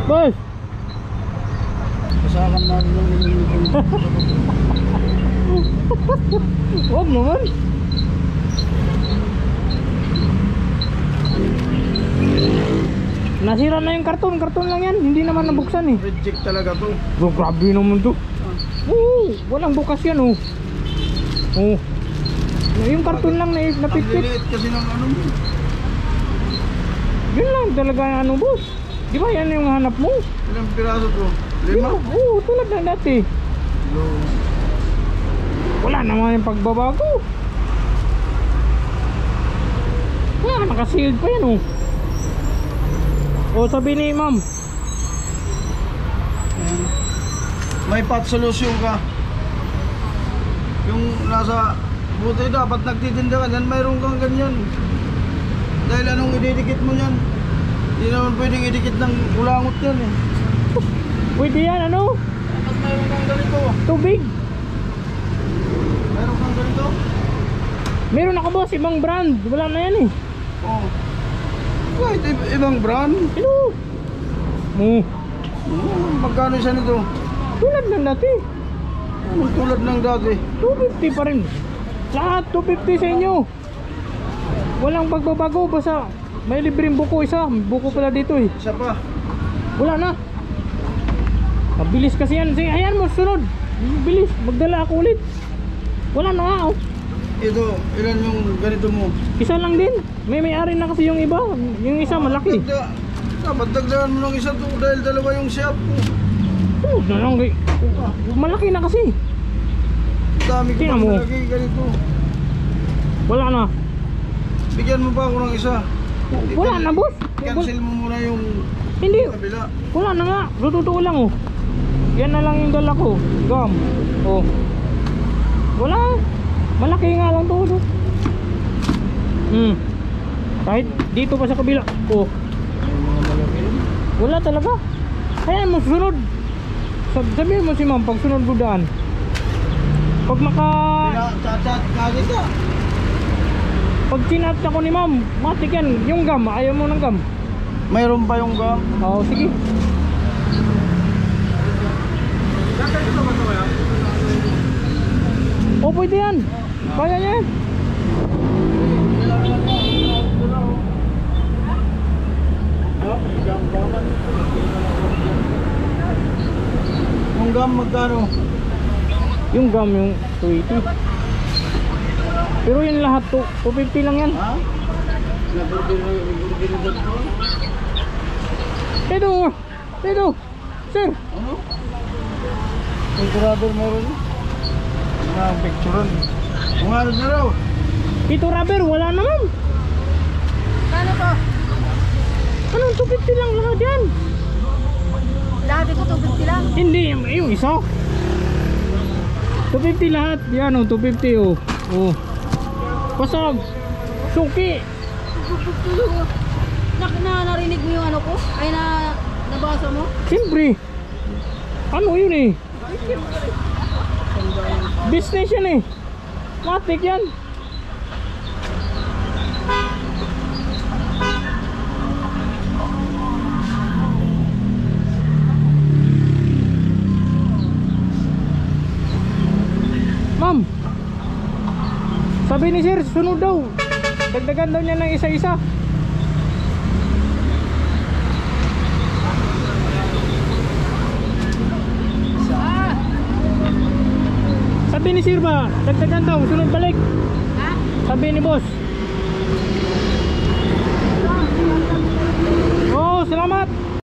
Boss! Kasakan na rin yung iniinipin. Huwag naman. Nasira na yung karton. Karton lang yan. Hindi naman nabuksan eh. Reject talaga to. Bro, grabe naman to. Oo, walang bukas yan oh. Oh. Yung karton lang na Ang napitpit. liliit kasi ng ano mo. Yun lang talaga yung ano boss. Di ba yan yung hanap mo? Ilang piraso to? 5? Oo, tulad ng dati. Wala naman yung pagbabago. Wala, naka-sealed pa yan oh. O sabi ni ma'am, May pot solution ka. Yung nasa buti dapat nagtitinda ka dyan, mayroon kang ganyan. Dahil anong ididikit mo yan? Hindi naman pwedeng idikit ng kulangot yan eh. pwede yan ano? Dapat mayroon kang ganito. Tubig. Mayroon kang ganito? Meron ako boss, ibang brand. Wala na yan eh. Oo. Wait, ibang brand? Ano? Magkano siya nito? Tulad ng dati. Anong tulad ng dati? 250 pa rin. Lahat 250 sa inyo. Walang pagbabago. Basta may libreng buko isa. Buko pala dito eh. Isa pa. Wala na. Mabilis kasi yan. Sige, ayan mo, sunod. Bilis, magdala ako ulit. Wala na nga oh. Ito, ilan yung ganito mo? Isa lang din. May-ari na kasi yung iba. Yung isa malaki. Dapat dagdagan mo ng isa to dahil dalawa yung shop ko. Oh, na lang. Malaki na kasi. Dami ko Tingnan pang mo. nalagay ganito. Wala na. Bigyan mo pa ako ng isa. Wala na boss. Cancel mo muna yung Hindi. kabila. Wala na nga. Totoo lang oh. Yan na lang yung dala ko. Gum. Oh. Wala. Malaki nga lang to. No? Kahit dito pa sa kabila. Oh. Wala talaga. Ayan mo sunod. Sabihin mo si ma'am pag sunod mo daan. Pag Chat ka kita. pag chinat ako ni ma'am, matik yan. Yung gum, ayaw mo ng gum. Mayroon pa yung gum. Oo, sige. O pwede yan. Kaya niya yan. Yung gum magkano? Yung gum yung 280. Pero yun lahat to 250 lang yan. Ha? Ito, sir. Ano? Yung rubber meron? Mga picturean. Mga ano na raw? Ito rubber, wala naman. Kano to? Ano, 250 lang lahat yan. Dati ko 250 lang. Hindi, yung isa 250 lahat. Yan oh, 250 oh. Oh. Pasag. Suki. Narinig mo yung ano ko? Ay nabasa mo? Siyempre. Ano yun eh? Business yan eh. Matik yan. Ma'am, sabi ni sir, sunod daw. Dagdagan daw niya ng isa-isa. Sabi ni sir ba, dagdagan daw, sunod balik. Ha? Sabi ni boss. Oh, salamat.